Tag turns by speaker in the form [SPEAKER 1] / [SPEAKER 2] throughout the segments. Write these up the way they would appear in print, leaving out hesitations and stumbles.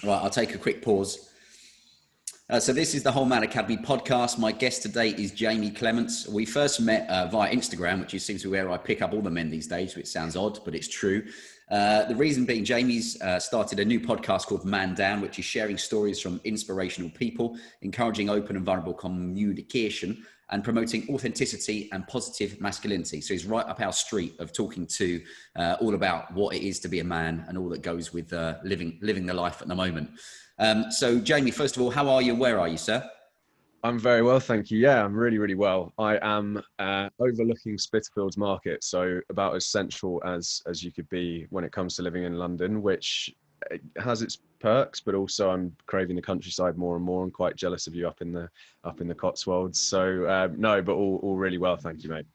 [SPEAKER 1] Right, I'll take a quick pause. So this is the Whole Man Academy podcast. My guest today is Jamie Clements. We first met via Instagram, which seems to be where I pick up all the men these days, which sounds odd, but it's true. The reason being, Jamie's started a new podcast called Man Down, which is sharing stories from inspirational people, encouraging open and vulnerable communication, and promoting authenticity and positive masculinity. So he's right up our street of talking to all about what it is to be a man and all that goes with living the life at the moment. So Jamie, first of all, how are you and where are you, sir?
[SPEAKER 2] I'm very well, thank you. Yeah, I'm really, really well. I am overlooking Spitalfields Market, so about as central as you could be when it comes to living in London, which has its perks, but also I'm craving the countryside more and more. I'm quite jealous of you up in the Cotswolds. So no, but all really well, thank you, mate.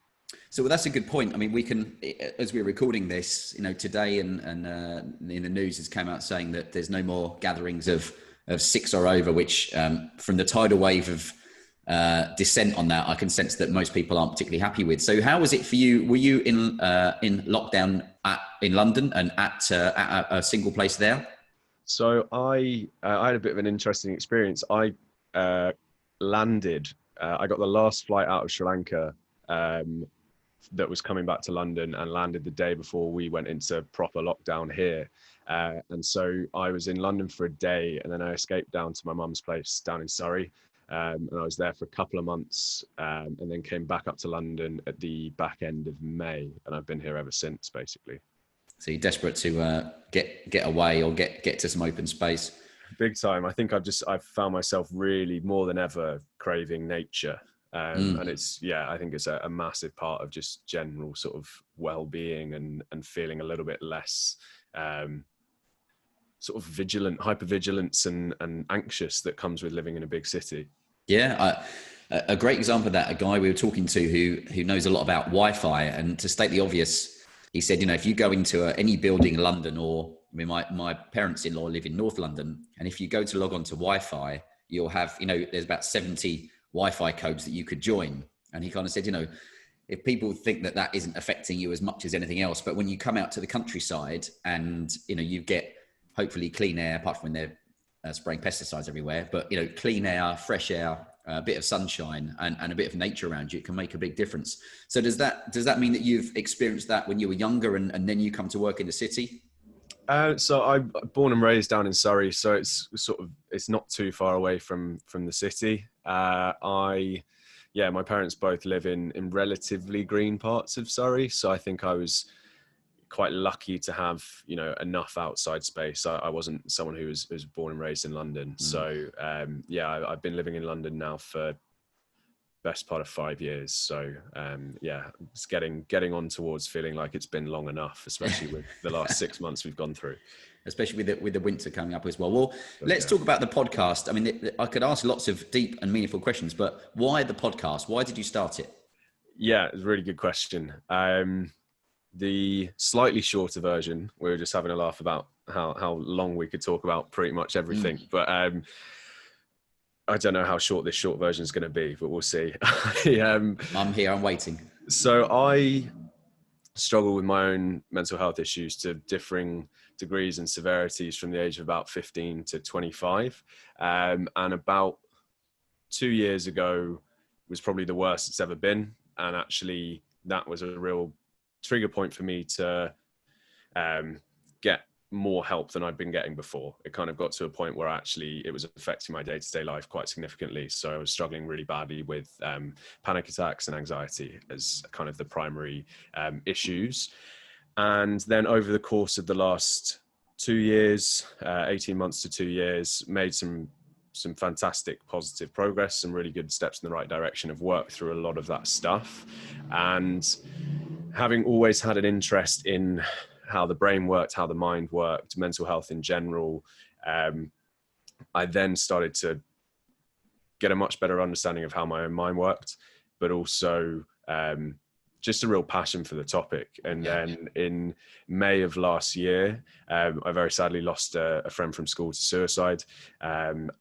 [SPEAKER 1] So well, that's a good point. I mean, we can, as we're recording this, today and in the news has come out saying that there's no more gatherings of six or over, which from the tidal wave of dissent on that, I can sense that most people aren't particularly happy with. So how was it for you? Were you in lockdown in London and at a single place there?
[SPEAKER 2] So I had a bit of an interesting experience. I landed, I got the last flight out of Sri Lanka that was coming back to London and landed the day before we went into proper lockdown here. And so I was in London for a day and then I escaped down to my mum's place down in Surrey. And I was there for a couple of months and then came back up to London at the back end of May. And I've been here ever since, basically.
[SPEAKER 1] So you're desperate to get away or get to some open space?
[SPEAKER 2] Big time. I think I've found myself really more than ever craving nature. And I think it's a massive part of just general sort of well-being and feeling a little bit less sort of hypervigilance and anxious that comes with living in a big city.
[SPEAKER 1] Yeah, a great example of that, a guy we were talking to who knows a lot about Wi-Fi, and to state the obvious, he said, if you go into any building in London, or I mean, my parents-in-law live in North London, and if you go to log on to Wi-Fi, you'll have, there's about 70 Wi-Fi codes that you could join. And he kind of said, if people think that isn't affecting you as much as anything else, but when you come out to the countryside and, you get hopefully clean air, apart from when they're spraying pesticides everywhere, but, clean air, fresh air, a bit of sunshine and a bit of nature around you, it can make a big difference. So does that mean that you've experienced that when you were younger and then you come to work in the city?
[SPEAKER 2] So I'm born and raised down in Surrey, so it's not too far away from the city. My parents both live in relatively green parts of Surrey, so I think I was quite lucky to have enough outside space. I wasn't someone who was born and raised in London, so I've been living in London now for best part of 5 years. So it's getting on towards feeling like it's been long enough, especially with the last 6 months we've gone through.
[SPEAKER 1] Especially with the winter coming up as well. Well, let's talk about the podcast. I mean, I could ask lots of deep and meaningful questions, but why the podcast? Why did you start it?
[SPEAKER 2] Yeah, it's a really good question. The slightly shorter version, we were just having a laugh about how long we could talk about pretty much everything, but I don't know how short this short version is going to be, but we'll see.
[SPEAKER 1] I'm here, I'm waiting.
[SPEAKER 2] So I struggle with my own mental health issues to differing degrees and severities from the age of about 15 to 25. And about 2 years ago was probably the worst it's ever been. And actually that was a real trigger point for me to get more help than I'd been getting before. It kind of got to a point where actually it was affecting my day-to-day life quite significantly. So I was struggling really badly with panic attacks and anxiety as kind of the primary issues. And then over the course of the last 2 years, 18 months to 2 years, made some fantastic positive progress, some really good steps in the right direction, have worked through a lot of that stuff. And having always had an interest in how the brain worked, how the mind worked, mental health in general, I then started to get a much better understanding of how my own mind worked, but also just a real passion for the topic. And then in May of last year, I very sadly lost a friend from school to suicide. And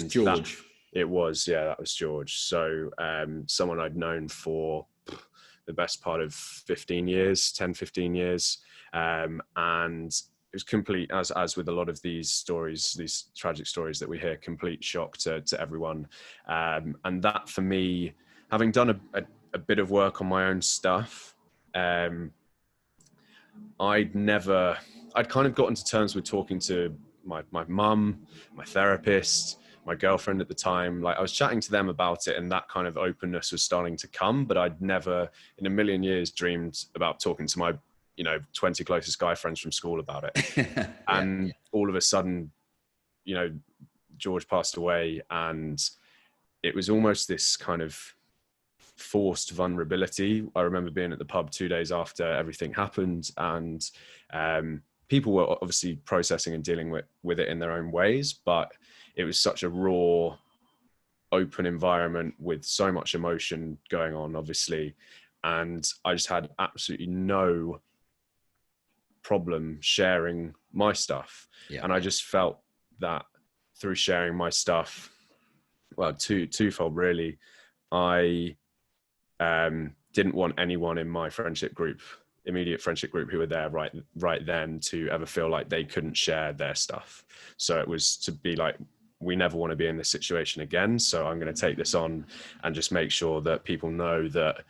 [SPEAKER 1] George.
[SPEAKER 2] That was George. So someone I'd known for the best part of 15 years. And was complete, as with a lot of these stories, these tragic stories that we hear, complete shock to everyone. And that for me, having done a bit of work on my own stuff, I'd kind of gotten to terms with talking to my mum, my therapist, my girlfriend at the time. Like, I was chatting to them about it, and that kind of openness was starting to come, but I'd never in a million years dreamed about talking to my, 20 closest guy friends from school about it.
[SPEAKER 1] Yeah.
[SPEAKER 2] And all of a sudden, George passed away, and it was almost this kind of forced vulnerability. I remember being at the pub 2 days after everything happened, and people were obviously processing and dealing with it in their own ways, but it was such a raw, open environment with so much emotion going on, obviously, and I just had absolutely no problem sharing my stuff. And I just felt that through sharing my stuff, well, twofold really, I didn't want anyone in my immediate friendship group who were there right then to ever feel like they couldn't share their stuff. So it was to be like, we never want to be in this situation again, so I'm going to take this on and just make sure that people know that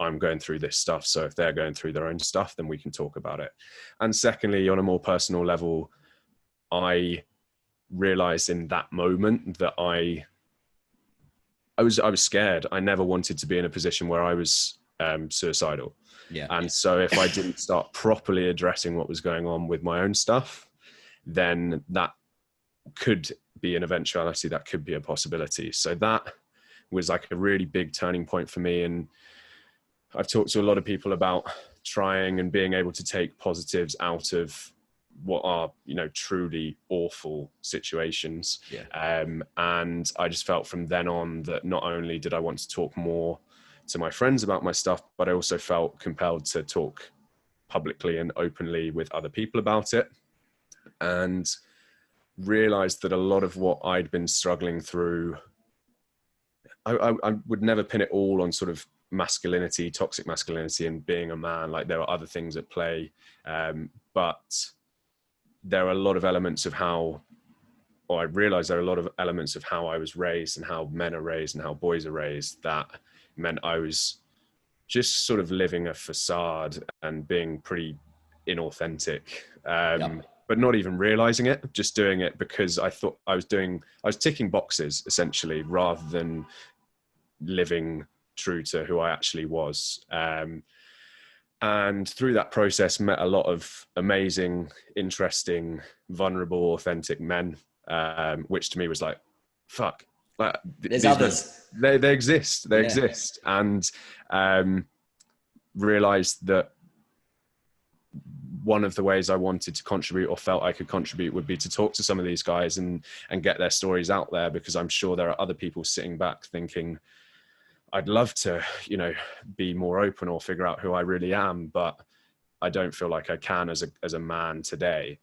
[SPEAKER 2] I'm going through this stuff. So if they're going through their own stuff, then we can talk about it. And secondly, on a more personal level, I realized in that moment that I was scared. I never wanted to be in a position where I was suicidal. And so if I didn't start properly addressing what was going on with my own stuff, then that could be an eventuality, that could be a possibility. So that was like a really big turning point for me. And I've talked to a lot of people about trying and being able to take positives out of what are, truly awful situations. And I just felt from then on that not only did I want to talk more to my friends about my stuff, but I also felt compelled to talk publicly and openly with other people about it, and realized that a lot of what I'd been struggling through, I would never pin it all on sort of masculinity, toxic masculinity, and being a man. Like, there are other things at play, but there are a lot of elements of how, or I realized there are a lot of elements of how I was raised and how men are raised and how boys are raised that meant I was just sort of living a facade and being pretty inauthentic, but not even realizing it, just doing it because I thought I was ticking boxes essentially, rather than living true to who I actually was. And through that process, met a lot of amazing, interesting, vulnerable, authentic men, which to me was like, fuck.
[SPEAKER 1] There's others.
[SPEAKER 2] They exist. They exist. And realized that one of the ways I wanted to contribute, or felt I could contribute, would be to talk to some of these guys and get their stories out there, because I'm sure there are other people sitting back thinking, I'd love to, be more open or figure out who I really am, but I don't feel like I can as a man today.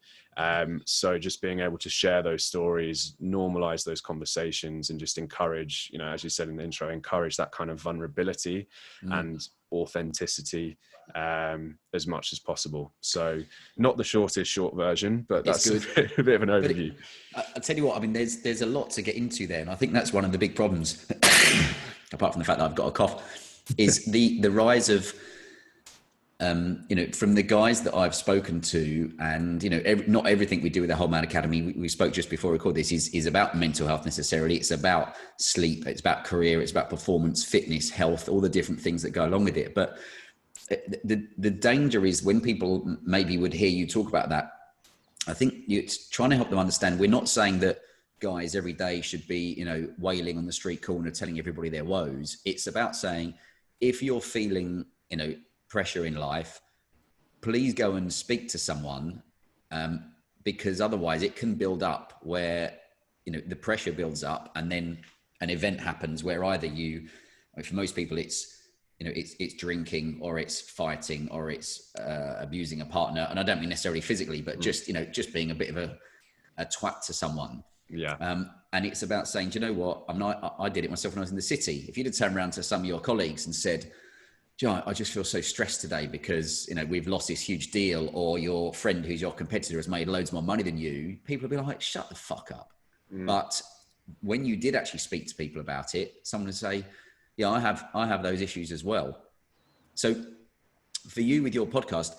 [SPEAKER 2] So just being able to share those stories, normalize those conversations, and just encourage, as you said in the intro, encourage that kind of vulnerability and authenticity as much as possible. So not the short version, but that's a bit of an overview.
[SPEAKER 1] I'll tell you what, I mean, there's a lot to get into there. And I think that's one of the big problems, apart from the fact that I've got a cough, is the rise of, from the guys that I've spoken to, and, not everything we do with the Whole Man Academy, we spoke just before we record this, is about mental health necessarily. It's about sleep, it's about career, it's about performance, fitness, health, all the different things that go along with it. But the danger is when people maybe would hear you talk about that, I think it's trying to help them understand, we're not saying that guys every day should be, wailing on the street corner, telling everybody their woes. It's about saying, if you're feeling, pressure in life, please go and speak to someone, because otherwise it can build up where, the pressure builds up, and then an event happens where either for most people, it's drinking, or it's fighting, or it's abusing a partner. And I don't mean necessarily physically, but just being a bit of a twat to someone. And it's about saying, do you know what? I did it myself when I was in the city. If you'd have turned around to some of your colleagues and said, you know, I just feel so stressed today because, you know, we've lost this huge deal, or your friend who's your competitor has made loads more money than you, people will be like, shut the fuck up. But when you did actually speak to people about it, someone would say, yeah, I have those issues as well. So for you with your podcast,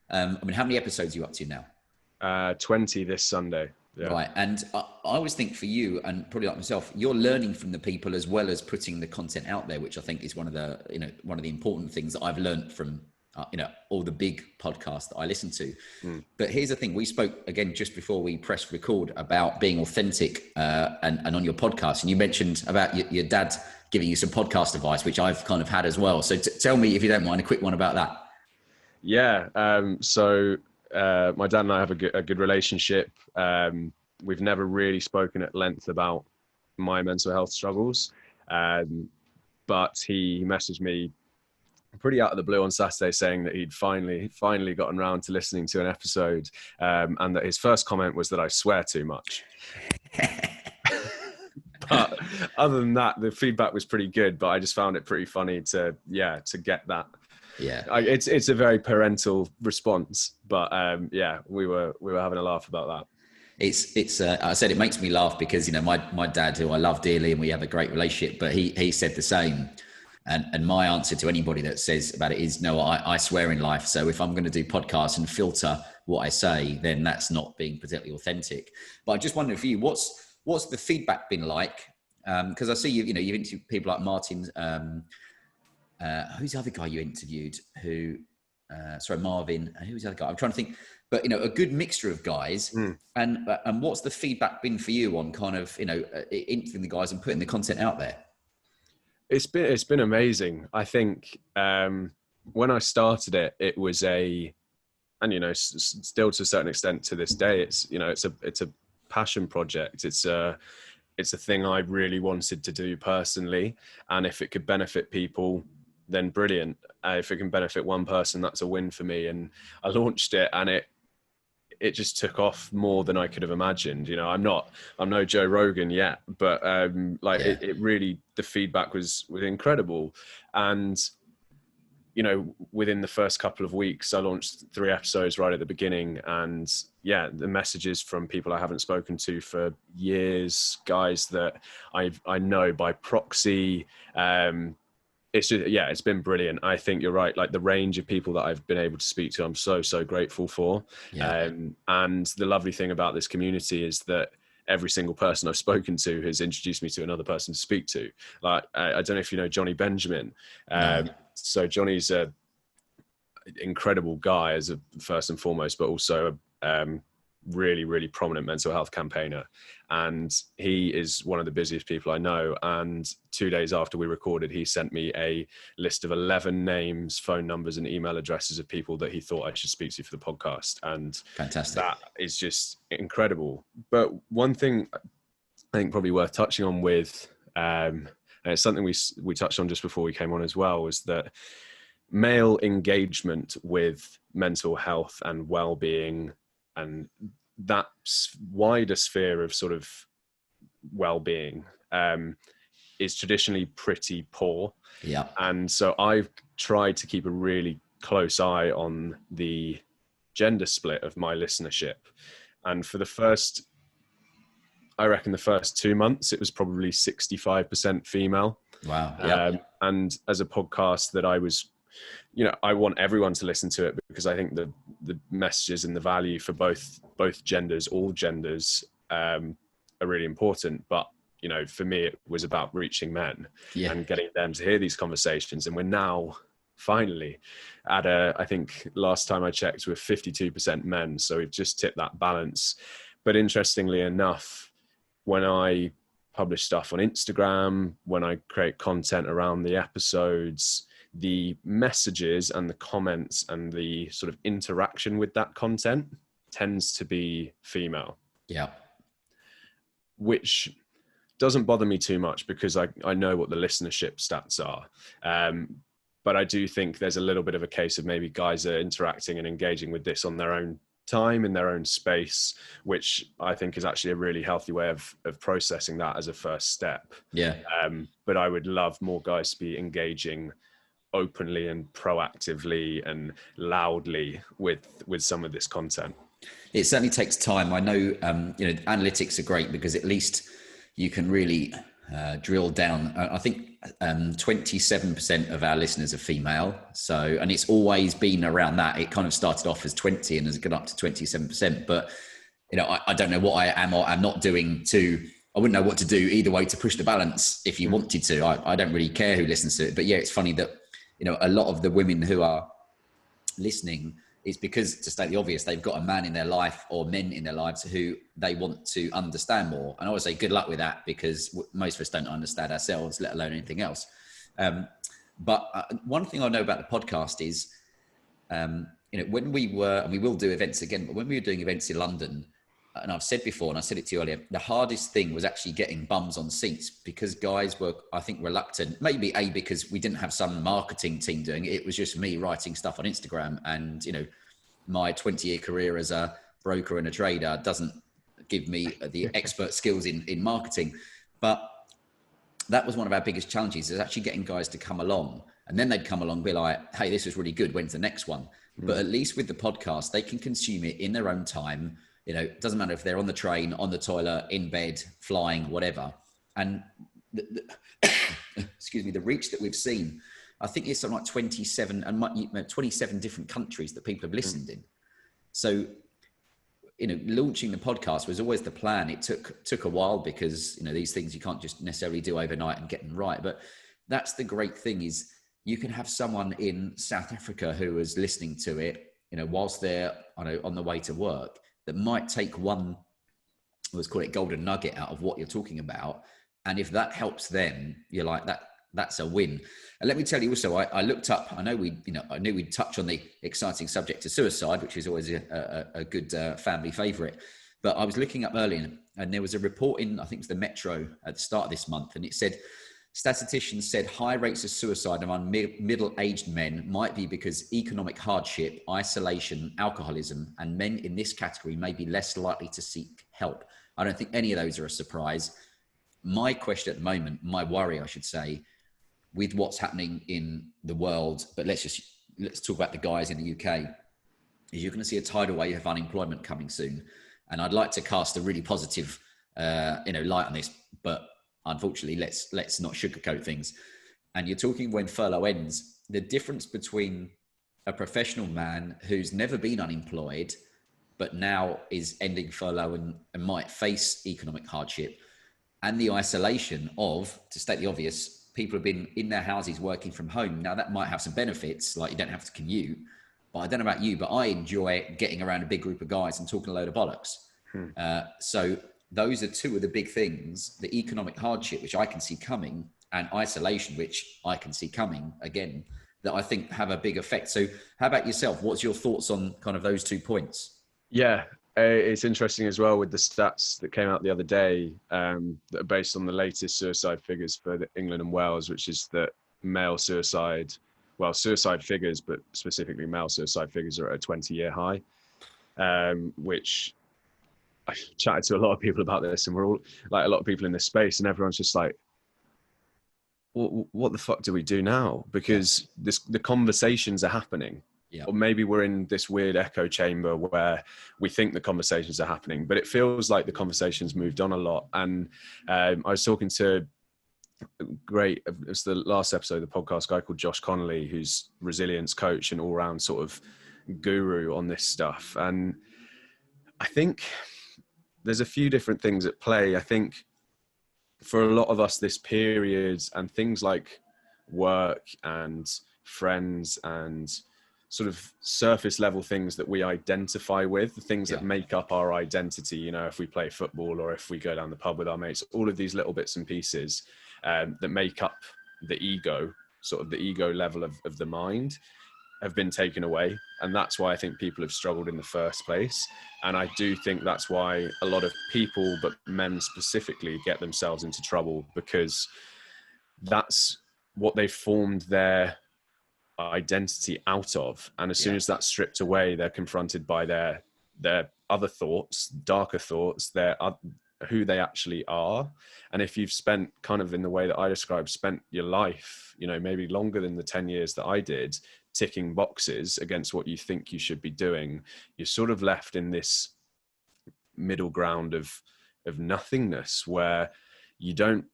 [SPEAKER 1] I mean, how many episodes are you up to now?
[SPEAKER 2] 20 this Sunday. Yeah.
[SPEAKER 1] Right. And I always think for you, and probably like myself, you're learning from the people as well as putting the content out there, which I think is one of the, you know, one of the important things that I've learned from, you know, all the big podcasts that I listen to. But here's the thing. We spoke again, just before we pressed record, about being authentic and on your podcast. And you mentioned about your dad giving you some podcast advice, which I've kind of had as well. So tell me, if you don't mind, a quick one about that.
[SPEAKER 2] Yeah. So my dad and I have a good relationship. We've never really spoken at length about my mental health struggles. But he messaged me pretty out of the blue on Saturday saying that he'd finally gotten around to listening to an episode, and that his first comment was that I swear too much. But other than that, the feedback was pretty good, but I just found it pretty funny to get that.
[SPEAKER 1] Yeah,
[SPEAKER 2] it's a very parental response, but yeah, we were having a laugh about that.
[SPEAKER 1] It's I said it makes me laugh because, you know, my dad, who I love dearly and we have a great relationship, but he said the same. And my answer to anybody that says about it is, no, I swear in life. So if I'm going to do podcasts and filter what I say, then that's not being particularly authentic. But I just wonder for you, what's the feedback been like? Because I see you've interviewed people like Martin. Who's the other guy you interviewed? Marvin. Who's the other guy? I'm trying to think. But, you know, a good mixture of guys. And what's the feedback been for you on kind of, you know, interviewing the guys and putting the content out there?
[SPEAKER 2] It's been amazing. I think when I started it was and, you know, still to a certain extent to this day, it's, you know, it's a passion project. It's a thing I really wanted to do personally. And if it could benefit people, then brilliant. If it can benefit one person, that's a win for me. And I launched it, and it just took off more than I could have imagined. You know, I'm no Joe Rogan yet, but it really, the feedback was incredible. And, you know, within the first couple of weeks, I launched 3 episodes right at the beginning. And yeah, the messages from people I haven't spoken to for years, guys that I know by proxy, it's just, yeah, it's been brilliant. I think you're right. Like, the range of people that I've been able to speak to, I'm so grateful for. Yeah. And the lovely thing about this community is that every single person I've spoken to has introduced me to another person to speak to. Like, I don't know if you know Johnny Benjamin. No. So Johnny's a incredible guy as a first and foremost, but also really prominent mental health campaigner, and he is one of the busiest people I know. And 2 days after we recorded, he sent me a list of 11 names, phone numbers and email addresses of people that he thought I should speak to for the podcast. And
[SPEAKER 1] fantastic.
[SPEAKER 2] That is just incredible. But one thing I think probably worth touching on with, and it's something we touched on just before we came on as well, was that male engagement with mental health and well-being and that wider sphere of sort of well-being is traditionally pretty poor.
[SPEAKER 1] Yeah. And
[SPEAKER 2] so I've tried to keep a really close eye on the gender split of my listenership. And for I reckon the first 2 months, it was probably 65% female.
[SPEAKER 1] Wow. Yeah.
[SPEAKER 2] And as a podcast that I was, you know, I want everyone to listen to it because I think the messages and the value for both genders, all genders, are really important. But, you know, for me, it was about reaching men and getting them to hear these conversations. And we're now finally at I think last time I checked, we're 52% men. So we've just tipped that balance. But interestingly enough, when I publish stuff on Instagram, when I create content around the episodes, the messages and the comments and the sort of interaction with that content tends to be female.
[SPEAKER 1] Yeah.
[SPEAKER 2] Which doesn't bother me too much because I know what the listenership stats are. But I do think there's a little bit of a case of maybe guys are interacting and engaging with this on their own time, in their own space, which I think is actually a really healthy way of processing that as a first step.
[SPEAKER 1] Yeah.
[SPEAKER 2] But I would love more guys to be engaging openly and proactively and loudly with some of this content.
[SPEAKER 1] It certainly takes time. I know, you know, analytics are great because at least you can really drill down. I think 27% of our listeners are female. So, and it's always been around that. It kind of started off as 20 and has gone up to 27%. But, you know, I don't know what I am or I'm not doing I wouldn't know what to do either way to push the balance if you wanted to. I don't really care who listens to it. But yeah, it's funny that, you know, a lot of the women who are listening, it's because, to state the obvious, they've got a man in their life or men in their lives who they want to understand more. And I always say good luck with that, because most of us don't understand ourselves, let alone anything else. But one thing I know about the podcast is, you know, when we were, and we will do events again, but when we were doing events in London, and I've said before, and I said it to you earlier, the hardest thing was actually getting bums on seats, because guys were, I think, reluctant. Maybe because we didn't have some marketing team doing it. It was just me writing stuff on Instagram, and, you know, my 20-year career as a broker and a trader doesn't give me the expert skills in marketing. But that was one of our biggest challenges, is actually getting guys to come along, and then they'd come along and be like, hey, this was really good. When's the next one? But at least with the podcast, they can consume it in their own time. You know, it doesn't matter if they're on the train, on the toilet, in bed, flying, whatever. And excuse me, the reach that we've seen, I think it's something like 27 different countries that people have listened in. So, you know, launching the podcast was always the plan. It took a while, because, you know, these things you can't just necessarily do overnight and get them right. But that's the great thing, is you can have someone in South Africa who is listening to it, you know, whilst they're, I know, on the way to work, that might take one, let's call it golden nugget, out of what you're talking about. And if that helps them, you're like, that's a win. And let me tell you also, I looked up, I knew we'd touch on the exciting subject of suicide, which is always a good family favorite. But I was looking up earlier, and there was a report in, I think it was the Metro at the start of this month, and it said, statisticians said high rates of suicide among middle-aged men might be because economic hardship, isolation, alcoholism, and men in this category may be less likely to seek help. I don't think any of those are a surprise. My question at the moment, my worry, I should say, with what's happening in the world, but let's talk about the guys in the UK, is you're going to see a tidal wave of unemployment coming soon. And I'd like to cast a really positive, light on this, but unfortunately, let's not sugarcoat things. And you're talking, when furlough ends, the difference between a professional man who's never been unemployed, but now is ending furlough and might face economic hardship, and the isolation of, to state the obvious, people have been in their houses working from home. Now that might have some benefits, like you don't have to commute, but I don't know about you, but I enjoy getting around a big group of guys and talking a load of bollocks. So those are two of the big things: the economic hardship, which I can see coming, and isolation, which I can see coming again, that I think have a big effect. So how about yourself? What's your thoughts on kind of those 2 points?
[SPEAKER 2] Yeah, it's interesting as well with the stats that came out the other day that are based on the latest suicide figures for England and Wales, which is that suicide figures, but specifically male suicide figures, are at a 20-year high, which I chatted to a lot of people about this, and we're all like, a lot of people in this space, and everyone's just like, what the fuck do we do now? Because the conversations are happening. Yeah. Or maybe we're in this weird echo chamber where we think the conversations are happening, but it feels like the conversations moved on a lot. And I was talking to it was the last episode of the podcast, guy called Josh Connolly, who's resilience coach and all-round sort of guru on this stuff. And I think there's a few different things at play. I think for a lot of us, this period and things like work and friends and sort of surface level things that we identify with, the things that make up our identity, you know, if we play football or if we go down the pub with our mates, all of these little bits and pieces that make up the ego, sort of the ego level of the mind, have been taken away. And that's why I think people have struggled in the first place. And I do think that's why a lot of people, but men specifically, get themselves into trouble, because that's what they formed their identity out of. And as soon as that's stripped away, they're confronted by their other thoughts, darker thoughts, their who they actually are. And if you've spent, kind of in the way that I described, spent your life, you know, maybe longer than the 10 years that I did, ticking boxes against what you think you should be doing, you're sort of left in this middle ground of nothingness, where you don't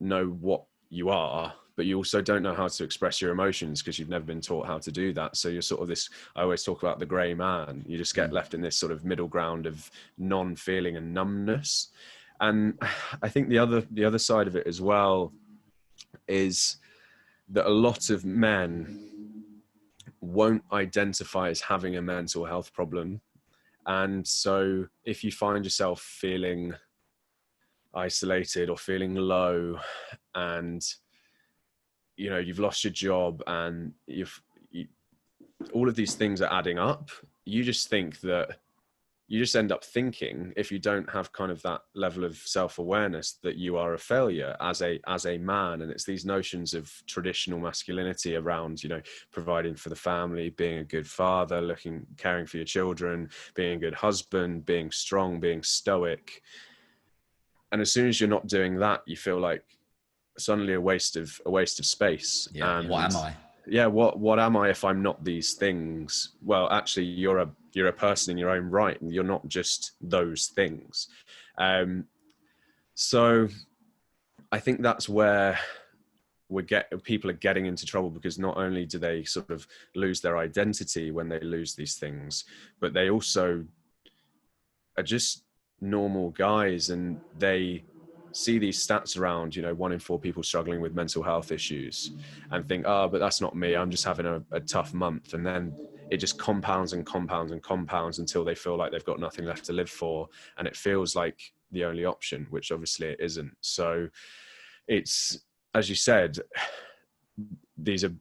[SPEAKER 2] know what you are, but you also don't know how to express your emotions because you've never been taught how to do that. So you're sort of this, I always talk about the gray man. You just get left in this sort of middle ground of non-feeling and numbness. And I think the other side of it as well is that a lot of men won't identify as having a mental health problem. And so if you find yourself feeling isolated or feeling low, and you know you've lost your job, and all of these things are adding up, you just think that you just end up thinking, if you don't have kind of that level of self-awareness, that you are a failure as a man. And it's these notions of traditional masculinity around, you know, providing for the family, being a good father, caring for your children, being a good husband, being strong, being stoic. And as soon as you're not doing that, you feel like suddenly a waste of space.
[SPEAKER 1] Yeah.
[SPEAKER 2] And
[SPEAKER 1] What am I?
[SPEAKER 2] Yeah, what am I if I'm not these things? Well, actually, you're a person in your own right, and you're not just those things. So I think that's where people are getting into trouble, because not only do they sort of lose their identity when they lose these things, but they also are just normal guys, and they see these stats around, you know, 1 in 4 people struggling with mental health issues, and think, oh, but that's not me, I'm just having a tough month. And then it just compounds and compounds and compounds until they feel like they've got nothing left to live for, and it feels like the only option, which obviously it isn't. So it's, as you said, these are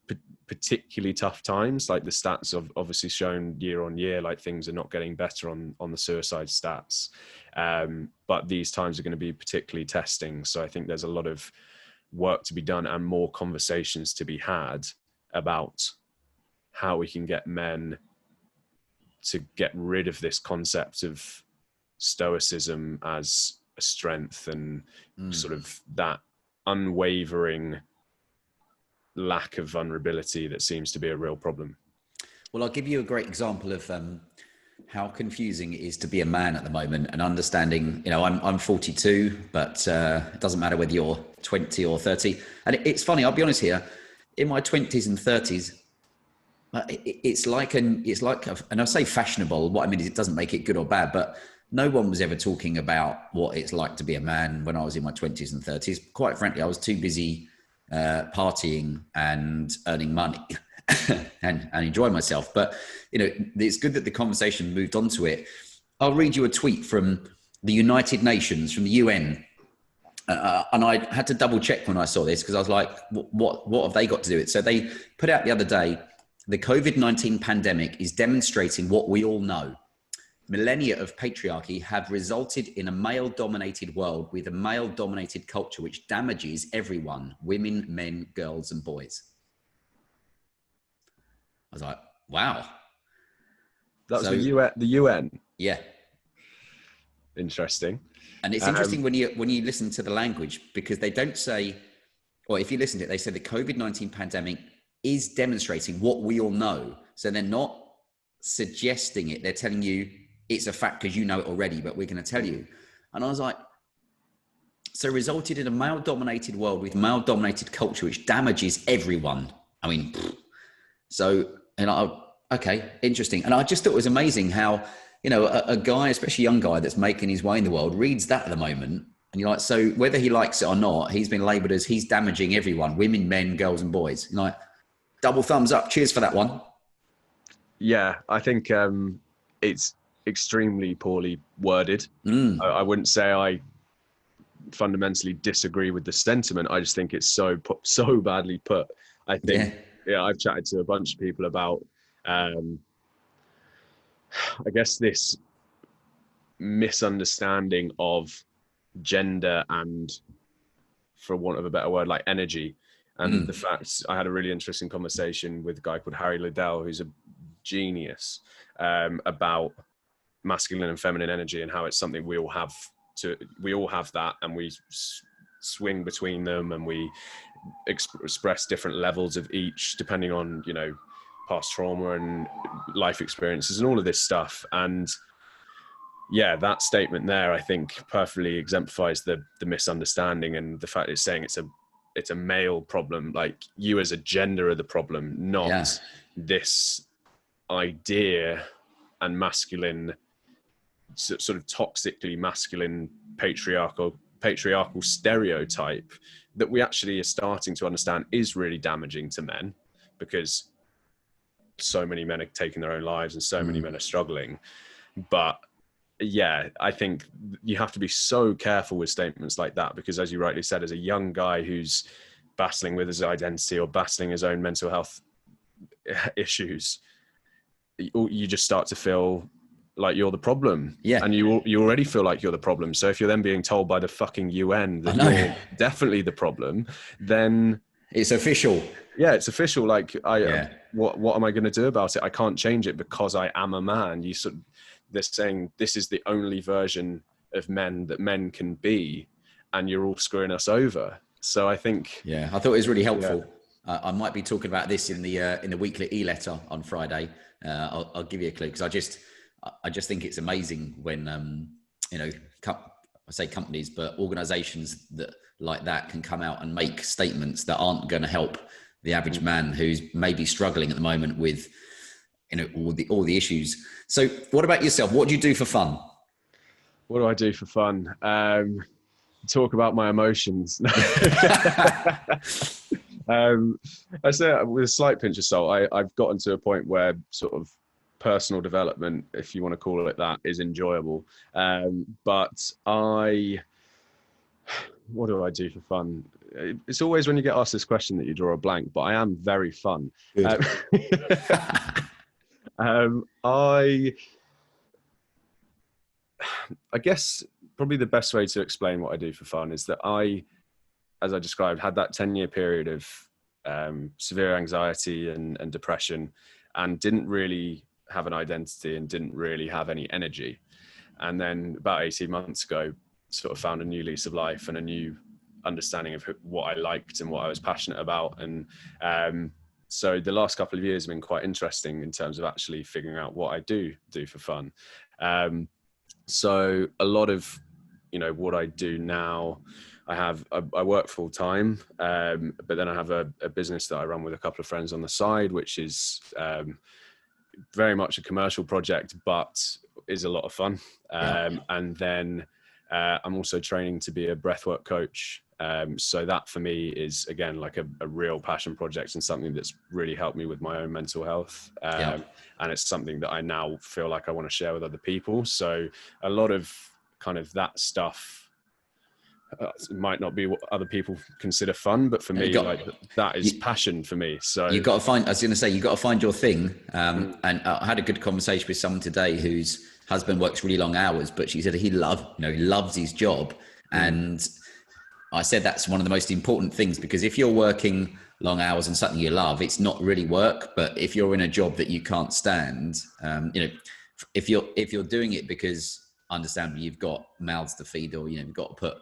[SPEAKER 2] particularly tough times. Like the stats have obviously shown year on year, like things are not getting better on the suicide stats. But these times are going to be particularly testing. So I think there's a lot of work to be done and more conversations to be had about how we can get men to get rid of this concept of stoicism as a strength, and sort of that unwavering lack of vulnerability that seems to be a real problem.
[SPEAKER 1] Well, I'll give you a great example of how confusing it is to be a man at the moment, and understanding, you know, I'm 42, but it doesn't matter whether you're 20 or 30. And it's funny, I'll be honest here, in my 20s and 30s, it's like, and I say fashionable, what I mean is it doesn't make it good or bad, but no one was ever talking about what it's like to be a man when I was in my 20s and 30s. Quite frankly, I was too busy partying and earning money and enjoying myself. But, you know, it's good that the conversation moved on to it. I'll read you a tweet from the United Nations, from the UN. And I had to double check when I saw this, because I was like, what have they got to do with it? So they put out the other day, the COVID-19 pandemic is demonstrating what we all know. Millennia of patriarchy have resulted in a male-dominated world with a male-dominated culture which damages everyone: women, men, girls, and boys. I was like, wow.
[SPEAKER 2] That's the UN.
[SPEAKER 1] Yeah.
[SPEAKER 2] Interesting.
[SPEAKER 1] And it's interesting when you listen to the language, because they don't say, or if you listen to it, they say the COVID-19 pandemic is demonstrating what we all know. So they're not suggesting it. They're telling you it's a fact because you know it already, but we're going to tell you. And I was like, so resulted in a male-dominated world with male-dominated culture, which damages everyone. I mean, so, and okay, interesting. And I just thought it was amazing how, you know, a guy, especially a young guy that's making his way in the world, reads that at the moment. And you're like, so whether he likes it or not, he's been labeled as he's damaging everyone: women, men, girls, and boys. You're like, double thumbs up. Cheers for that one.
[SPEAKER 2] Yeah, I think it's extremely poorly worded. I wouldn't say I fundamentally disagree with the sentiment. I just think it's so badly put. I think, I've chatted to a bunch of people about, I guess, this misunderstanding of gender and, for want of a better word, like energy. And the fact, I had a really interesting conversation with a guy called Harry Liddell, who's a genius, about masculine and feminine energy, and how it's something we all have we all have that, and we swing between them, and we express different levels of each depending on, you know, past trauma and life experiences and all of this stuff. And yeah, that statement there, I think, perfectly exemplifies the misunderstanding, and the fact it's saying it's a male problem. Like, you as a gender are the problem, not this idea and masculine, sort of toxically masculine patriarchal stereotype that we actually are starting to understand is really damaging to men, because so many men are taking their own lives and so many men are struggling. But yeah, I think you have to be so careful with statements like that, because as you rightly said, as a young guy who's battling with his identity or battling his own mental health issues, you just start to feel like you're the problem. And you already feel like you're the problem. So if you're then being told by the fucking UN that you're definitely the problem, then
[SPEAKER 1] it's official.
[SPEAKER 2] Yeah, it's official. Like, what am I going to do about it? I can't change it because I am a man. They're saying this is the only version of men that men can be, and you're all screwing us over. So I think,
[SPEAKER 1] I thought it was really helpful. I might be talking about this in the weekly e-letter on Friday. I'll give you a clue, because I just think it's amazing when you know, I say companies, but organizations that like that can come out and make statements that aren't going to help the average man who's maybe struggling at the moment with, you know, all the issues. So what about yourself? What do you do for fun?
[SPEAKER 2] What do I do for fun? Talk about my emotions. I say with a slight pinch of salt, I've gotten to a point where sort of personal development, if you want to call it that, is enjoyable. But what do I do for fun? It's always when you get asked this question that you draw a blank, but I am very fun. I guess probably the best way to explain what I do for fun is that as I described, had that 10-year period of severe anxiety and depression, and didn't really have an identity and didn't really have any energy. And then about 18 months ago, sort of found a new lease of life and a new understanding of what I liked and what I was passionate about. And so the last couple of years have been quite interesting in terms of actually figuring out what I do for fun. So a lot of, you know, what I do now, I work full time, but then I have a business that I run with a couple of friends on the side, which is very much a commercial project, but is a lot of fun. And then I'm also training to be a breathwork coach. So that for me is, again, like a real passion project and something that's really helped me with my own mental health. And it's something that I now feel like I want to share with other people. So a lot of kind of that stuff might not be what other people consider fun, but for me, that is passion for me. So
[SPEAKER 1] you've got to find, I was going to say, you've got to find your thing. And I had a good conversation with someone today whose husband works really long hours, but she said he loves his job. And I said that's one of the most important things, because if you're working long hours on something you love, it's not really work. But if you're in a job that you can't stand, you know, if you're doing it because understandably you've got mouths to feed, or, you know, you've got to put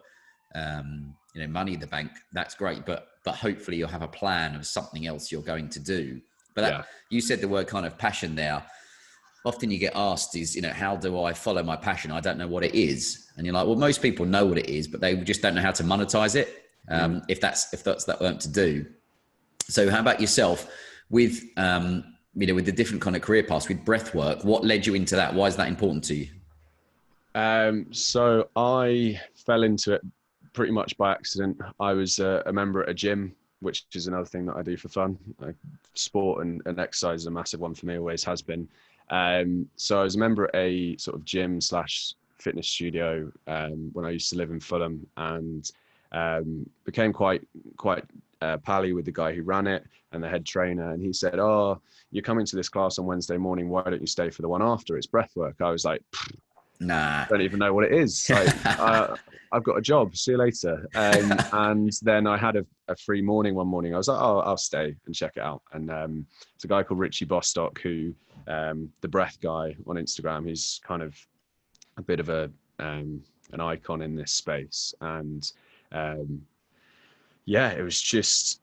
[SPEAKER 1] you know, money in the bank, that's great. But hopefully you'll have a plan of something else you're going to do. But you said the word kind of passion there. Often you get asked is, you know, how do I follow my passion? I don't know what it is. And you're like, well, most people know what it is, but they just don't know how to monetize it. If that's that weren't to do. So how about yourself with, you know, with the different kind of career paths with breath work? What led you into that? Why is that important to you?
[SPEAKER 2] So I fell into it pretty much by accident. I was a member at a gym, which is another thing that I do for fun. Sport and exercise is a massive one for me, always has been. So I was a member at a sort of gym / fitness studio when I used to live in Fulham, and became quite pally with the guy who ran it and the head trainer. And he said, "Oh, you're coming to this class on Wednesday morning. Why don't you stay for the one after? It's breathwork." I was like,
[SPEAKER 1] nah,
[SPEAKER 2] don't even know what it is. Like, I've got a job. See you later. And then I had a free morning one morning. I was like, oh, I'll stay and check it out. And it's a guy called Richie Bostock, who the breath guy on Instagram. He's kind of a bit of a an icon in this space. And yeah, it was just,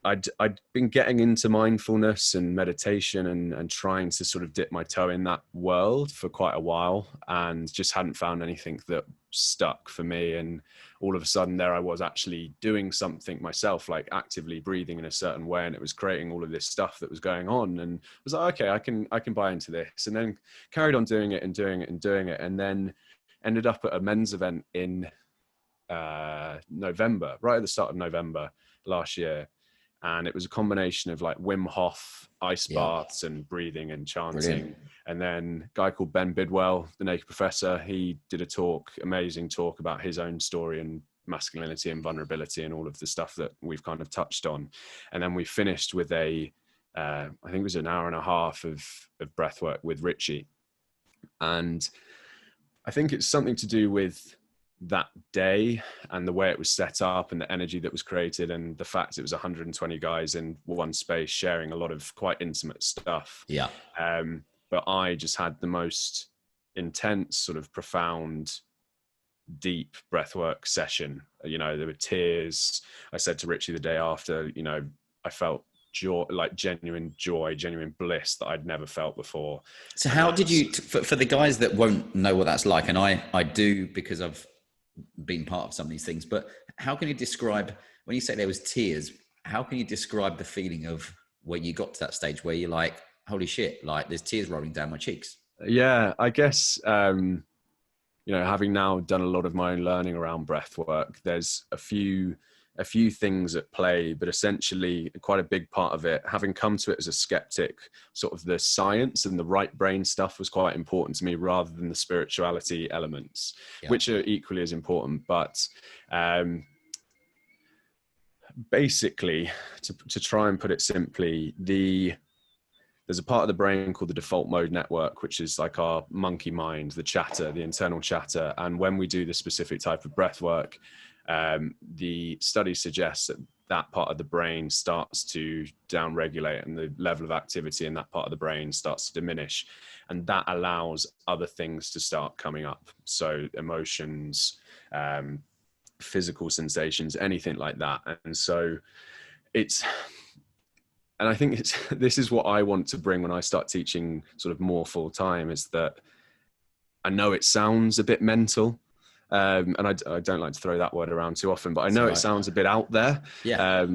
[SPEAKER 2] I'd been getting into mindfulness and meditation and trying to sort of dip my toe in that world for quite a while, and just hadn't found anything that stuck for me. And all of a sudden there I was actually doing something myself, like actively breathing in a certain way, and it was creating all of this stuff that was going on. And I was like, okay, I can buy into this. And then carried on doing it and doing it and doing it, and then ended up at a men's event in November, right at the start of November last year. And it was a combination of like Wim Hof ice baths and breathing and chanting. Brilliant. And then a guy called Ben Bidwell, the Naked Professor, he did a talk, amazing talk about his own story and masculinity and vulnerability and all of the stuff that we've kind of touched on. And then we finished with I think it was an hour and a half of breath work with Richie. And I think it's something to do with that day and the way it was set up and the energy that was created, and the fact it was 120 guys in one space sharing a lot of quite intimate stuff.
[SPEAKER 1] Yeah.
[SPEAKER 2] But I just had the most intense, sort of profound, deep breathwork session. You know, there were tears. I said to Richie the day after, you know, I felt joy, like genuine joy, genuine bliss that I'd never felt before.
[SPEAKER 1] So how did you, for the guys that won't know what that's like, and I do, because I've been part of some of these things, but how can you describe, when you say there was tears, how can you describe the feeling of where you got to that stage where you're like, holy shit, like there's tears rolling down my cheeks?
[SPEAKER 2] Yeah, I guess, you know, having now done a lot of my own learning around breath work, there's a few things at play, but essentially quite a big part of it, having come to it as a skeptic, sort of the science and the right brain stuff was quite important to me, rather than the spirituality elements, which are equally as important. But basically, to try and put it simply, there's a part of the brain called the default mode network, which is like our monkey mind, the chatter, the internal chatter. And when we do this specific type of breath work, the study suggests that that part of the brain starts to downregulate, and the level of activity in that part of the brain starts to diminish, and that allows other things to start coming up. So emotions, physical sensations, anything like that. And so and I think this is what I want to bring when I start teaching sort of more full time, is that I know it sounds a bit mental. And I don't like to throw that word around too often, but I know it sounds a bit out there.
[SPEAKER 1] Yeah.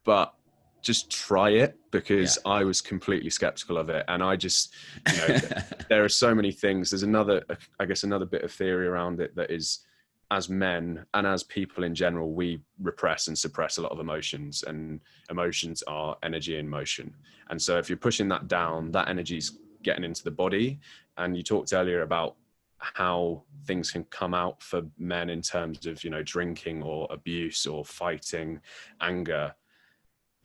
[SPEAKER 2] But just try it, because I was completely skeptical of it. And I just, you know, there are so many things. There's another bit of theory around it, that is, as men and as people in general, we repress and suppress a lot of emotions, and emotions are energy in motion. And so if you're pushing that down, that energy's getting into the body. And you talked earlier about how things can come out for men in terms of, you know, drinking or abuse or fighting, anger.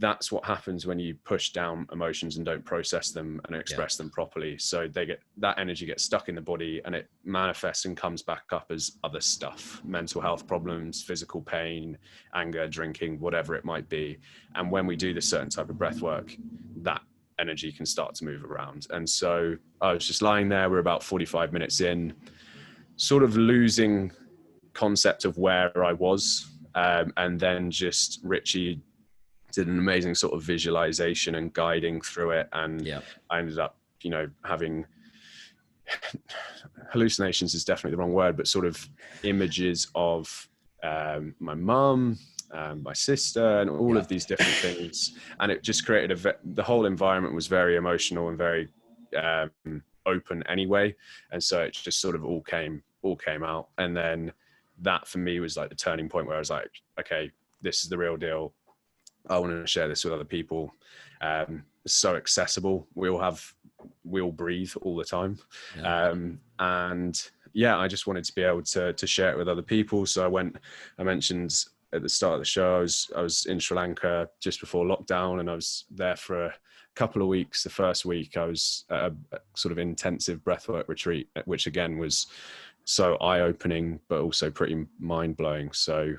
[SPEAKER 2] That's what happens when you push down emotions and don't process them and express them properly. So that energy gets stuck in the body, and it manifests and comes back up as other stuff, mental health problems, physical pain, anger, drinking, whatever it might be. And when we do this certain type of breath work, that energy can start to move around. And so I was just lying there, we're about 45 minutes in, sort of losing concept of where I was. And then just Richie did an amazing sort of visualization and guiding through it. And I ended up, you know, having hallucinations is definitely the wrong word, but sort of images of my mum, my sister, and all of these different things. And it just created the whole environment was very emotional and very open anyway. And so it just sort of all came out. And then that for me was like the turning point, where I was like, okay, this is the real deal. I want to share this with other people. It's so accessible. We all breathe all the time. And I just wanted to be able to share it with other people. So I mentioned at the start of the show, I was in Sri Lanka just before lockdown, and I was there for a couple of weeks. The first week I was at a sort of intensive breathwork retreat, which again was so eye-opening, but also pretty mind-blowing. So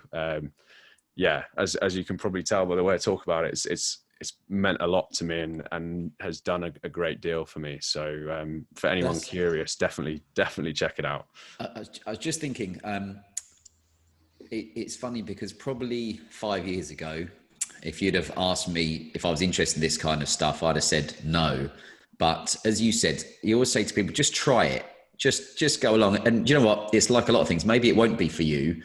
[SPEAKER 2] as you can probably tell by the way I talk about it, it's meant a lot to me and has done a great deal for me. So for anyone curious, definitely check it out.
[SPEAKER 1] I was just thinking, it's funny because probably 5 years ago, if you'd have asked me if I was interested in this kind of stuff, I'd have said no. But as you said, you always say to people, just try it, just go along. And you know what? It's like a lot of things. Maybe it won't be for you,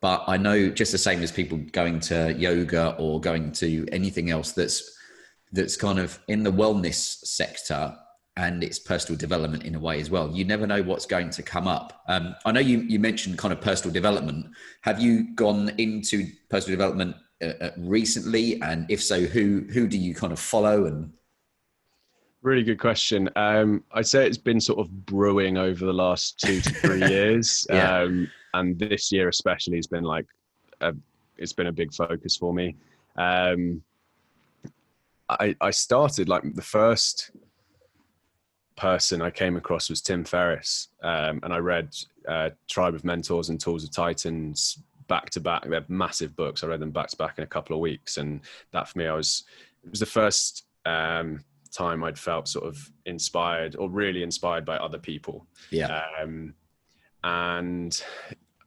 [SPEAKER 1] but I know just the same as people going to yoga or going to anything else that's kind of in the wellness sector, and it's personal development in a way as well. You never know what's going to come up. I know you mentioned kind of personal development. Have you gone into personal development recently? And if so, who do you kind of follow? And
[SPEAKER 2] really good question. I'd say it's been sort of brewing over the last 2 to 3 years.
[SPEAKER 1] Yeah.
[SPEAKER 2] And this year especially has been it's been a big focus for me. I started, like, the first person I came across was Tim Ferriss, and I read Tribe of Mentors and Tools of Titans back to back. They're massive books. I read them back to back in a couple of weeks, and that for me, it was the first time I'd felt sort of inspired, or really inspired, by other people.
[SPEAKER 1] Yeah.
[SPEAKER 2] And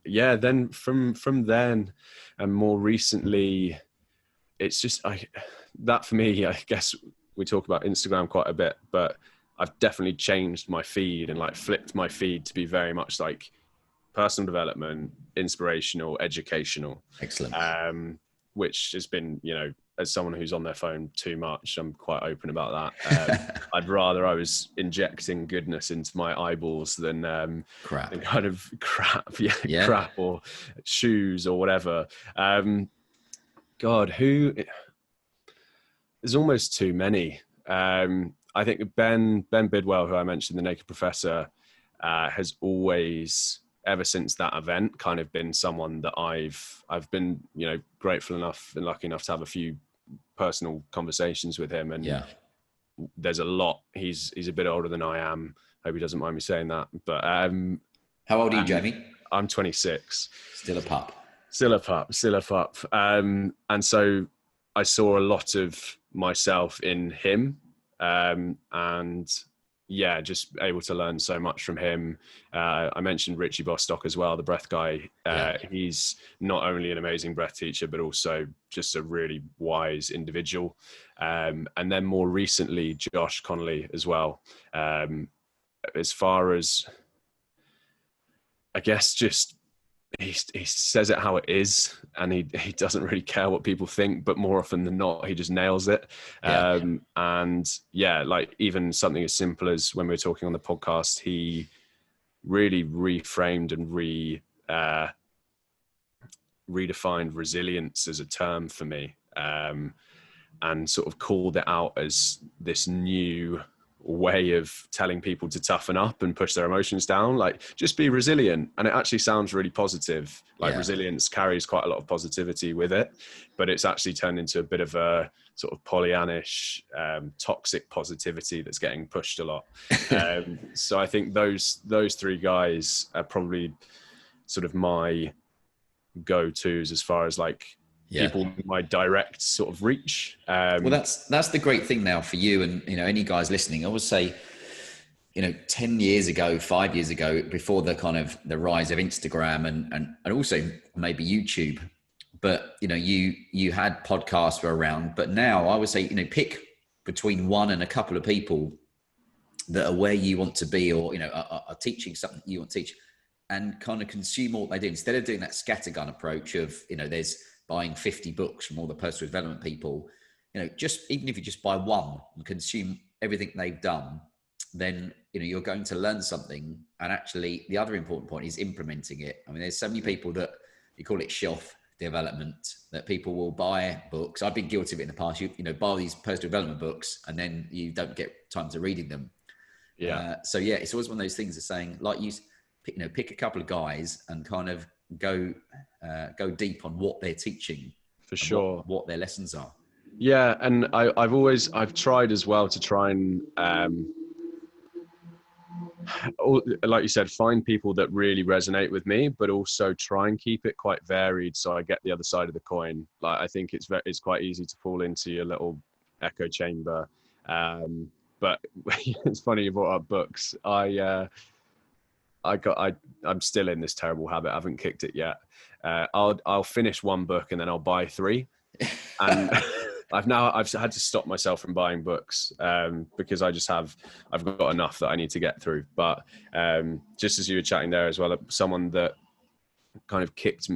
[SPEAKER 2] yeah, then from then, and more recently, it's just that for me, I guess we talk about Instagram quite a bit, but I've definitely changed my feed and like flipped my feed to be very much like personal development, inspirational, educational.
[SPEAKER 1] Excellent.
[SPEAKER 2] Which has been, you know, as someone who's on their phone too much, I'm quite open about that. I'd rather I was injecting goodness into my eyeballs than
[SPEAKER 1] Crap.
[SPEAKER 2] than kind of crap, crap or shoes or whatever. God, there's almost too many. I think Ben Bidwell, who I mentioned, the Naked Professor, has always, ever since that event, kind of been someone that I've been, you know, grateful enough and lucky enough to have a few personal conversations with him. And there's a lot. He's a bit older than I am. Hope he doesn't mind me saying that. But
[SPEAKER 1] how old are you, Jamie?
[SPEAKER 2] I'm 26.
[SPEAKER 1] Still a pup.
[SPEAKER 2] Still a pup. And so I saw a lot of myself in him. And yeah, just able to learn so much from him. I mentioned Richie Bostock as well, the breath guy. He's not only an amazing breath teacher, but also just a really wise individual. And then more recently, Josh Connolly as well. As far as, I guess, just he says it how it is, and he doesn't really care what people think, but more often than not, he just nails it. And yeah, like even something as simple as when we were talking on the podcast, he really reframed and redefined resilience as a term for me, and sort of called it out as this new way of telling people to toughen up and push their emotions down, like just be resilient. And it actually sounds really positive, like resilience carries quite a lot of positivity with it, but it's actually turned into a bit of a sort of Pollyannish toxic positivity that's getting pushed a lot. So I think those three guys are probably sort of my go-tos as far as like people in my direct sort of reach.
[SPEAKER 1] Well, that's the great thing now for you, and you know, any guys listening, I would say, you know, 10 years ago, 5 years ago, before the kind of the rise of Instagram and also maybe YouTube, but you know, you had podcasts were around, but now I would say, you know, pick between one and a couple of people that are where you want to be, or you know, are teaching something you want to teach, and kind of consume what they do, instead of doing that scattergun approach of, you know, there's buying 50 books from all the personal development people. You know, just even if you just buy one and consume everything they've done, then, you know, you're going to learn something. And actually the other important point is implementing it. I mean, there's so many people that you call it shelf development, that people will buy books. I've been guilty of it in the past. You know, buy these personal development books and then you don't get time to reading them. So yeah, it's always one of those things of saying, like, you know, pick a couple of guys and kind of go deep on what they're teaching,
[SPEAKER 2] for sure,
[SPEAKER 1] what their lessons are.
[SPEAKER 2] Yeah, and I've tried as well to try and like you said, find people that really resonate with me, but also try and keep it quite varied so I get the other side of the coin. Like, I think it's quite easy to fall into your little echo chamber. But it's funny you brought up books. I'm still in this terrible habit. I haven't kicked it yet. I'll finish one book and then I'll buy 3. And I've had to stop myself from buying books because I've got enough that I need to get through. But just as you were chatting there as well, someone that kind of kicked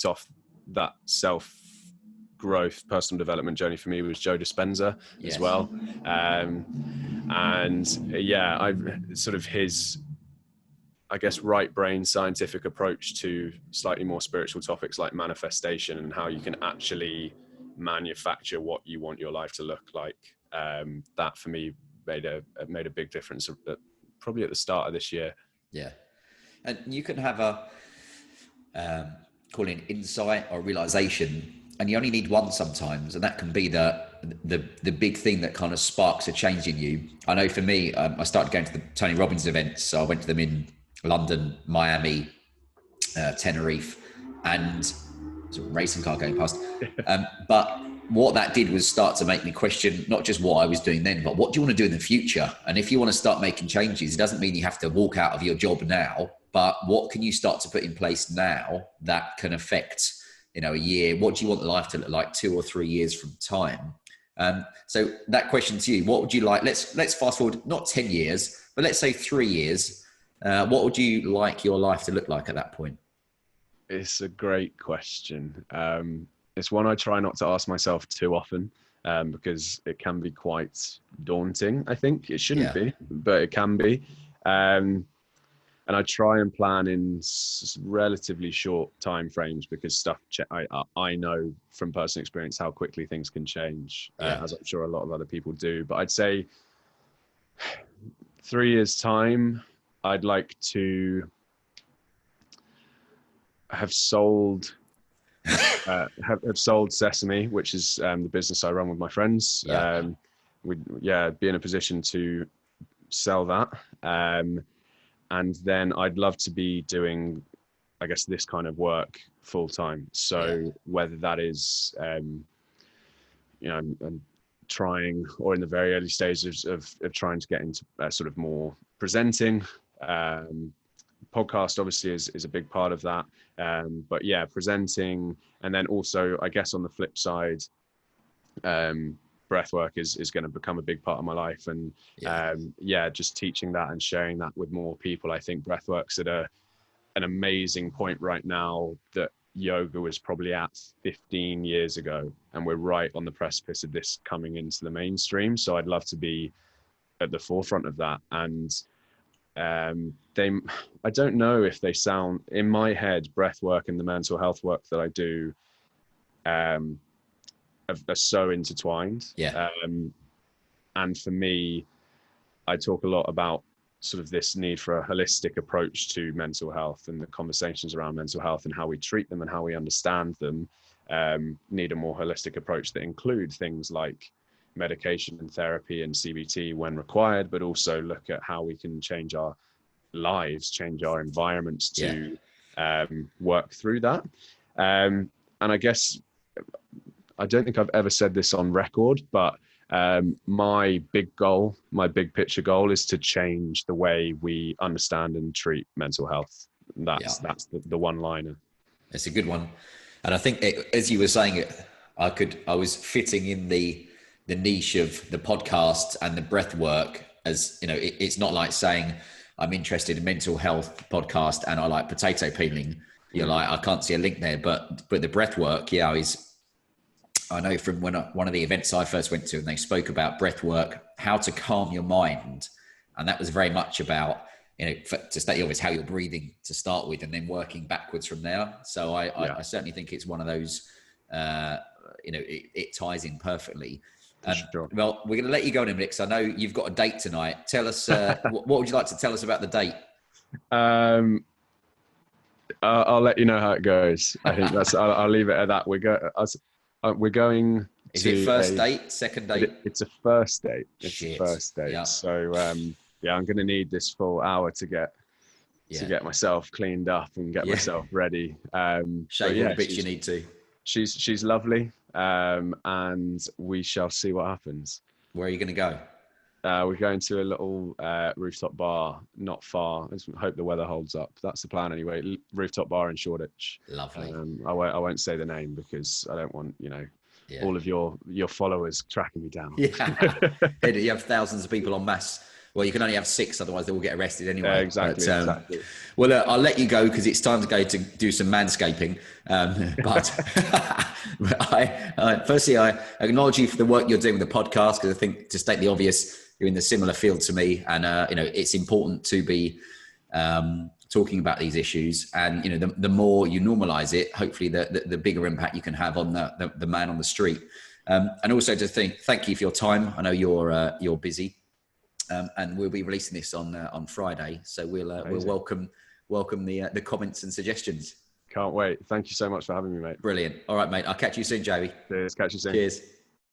[SPEAKER 2] off that self-growth, personal development journey for me was Joe Dispenza as well. And yeah, I've sort of his, I guess, right brain scientific approach to slightly more spiritual topics like manifestation and how you can actually manufacture what you want your life to look like. That for me made a big difference probably at the start of this year.
[SPEAKER 1] Yeah. And you can have a call it insight or realization, and you only need one sometimes, and that can be the big thing that kind of sparks a change in you. I know for me, I started going to the Tony Robbins events, so I went to them in London, Miami, Tenerife, and there's a racing car going past. But what that did was start to make me question not just what I was doing then, but what do you want to do in the future? And if you want to start making changes, it doesn't mean you have to walk out of your job now, but what can you start to put in place now that can affect, a year? What do you want life to look like 2 or 3 years from time? So that question to you, what would you like? Let's fast forward, not 10 years, but let's say 3 years. What would you like your life to look like at that point?
[SPEAKER 2] It's a great question. It's one I try not to ask myself too often because it can be quite daunting. I think it shouldn't be, but it can be. And I try and plan in relatively short time frames because I know from personal experience how quickly things can change, as I'm sure a lot of other people do. But I'd say 3 years' time, I'd like to have sold Sesame, which is the business I run with my friends. Be in a position to sell that. And then I'd love to be doing, I guess, this kind of work full time. So whether that is, I'm trying, or in the very early stages of trying to get into sort of more presenting. Podcast obviously is a big part of that. But yeah, presenting, and then also, I guess on the flip side, breathwork is going to become a big part of my life, and just teaching that and sharing that with more people. I think breathwork's at an amazing point right now that yoga was probably at 15 years ago, and we're right on the precipice of this coming into the mainstream. So I'd love to be at the forefront of that. And I don't know if they sound, in my head, breathwork and the mental health work that I do are so intertwined. And for me, I talk a lot about sort of this need for a holistic approach to mental health, and the conversations around mental health and how we treat them and how we understand them need a more holistic approach that include things like medication and therapy and CBT when required, but also look at how we can change our lives, change our environments to work through that. And I guess, I don't think I've ever said this on record, but my big picture goal is to change the way we understand and treat mental health. That's the one-liner.
[SPEAKER 1] It's a good one. And I think as you were saying it, I was fitting in the niche of the podcast and the breath work, as it's not like saying I'm interested in mental health podcast and I like potato peeling. You're like, I can't see a link there, but the breath work, I know from one of the events I first went to, and they spoke about breath work, how to calm your mind. And that was very much about, to state the obvious, how you're breathing to start with, and then working backwards from there. So I certainly think it's one of those, it ties in perfectly.
[SPEAKER 2] Sure.
[SPEAKER 1] Well, we're going to let you go in a minute, because I know you've got a date tonight. Tell us, what would you like to tell us about the date?
[SPEAKER 2] I'll let you know how it goes. I think I'll leave it at that. We're going.
[SPEAKER 1] Is it first date, second date?
[SPEAKER 2] It's a first date. It's a first date. Yeah. So I'm going to need this full hour to get myself cleaned up and get myself ready.
[SPEAKER 1] Shave all the bits you need to.
[SPEAKER 2] She's lovely. and we shall see what happens.
[SPEAKER 1] Where are you going to go?
[SPEAKER 2] We're going to a little rooftop bar not far. Let's hope the weather holds up. That's the plan anyway. Rooftop bar in Shoreditch.
[SPEAKER 1] Lovely.
[SPEAKER 2] I won't say the name because I don't want
[SPEAKER 1] Yeah.
[SPEAKER 2] all of your followers tracking me down.
[SPEAKER 1] Yeah. You have thousands of people en masse. Well, you can only have 6, otherwise they will get arrested anyway.
[SPEAKER 2] Exactly.
[SPEAKER 1] But,
[SPEAKER 2] Exactly.
[SPEAKER 1] Well, I'll let you go because it's time to go to do some manscaping. But firstly, I acknowledge you for the work you're doing with the podcast, because I think, to state the obvious, you're in the similar field to me, and it's important to be talking about these issues. And the more you normalize it, hopefully the bigger impact you can have on the man on the street. And also to thank you for your time. I know you're busy. And we'll be releasing this on Friday, so we'll welcome the comments and suggestions.
[SPEAKER 2] Can't wait. Thank you so much for having me, mate.
[SPEAKER 1] Brilliant. All right, mate. I'll catch you soon, Joey.
[SPEAKER 2] Cheers. Catch you soon.
[SPEAKER 1] Cheers.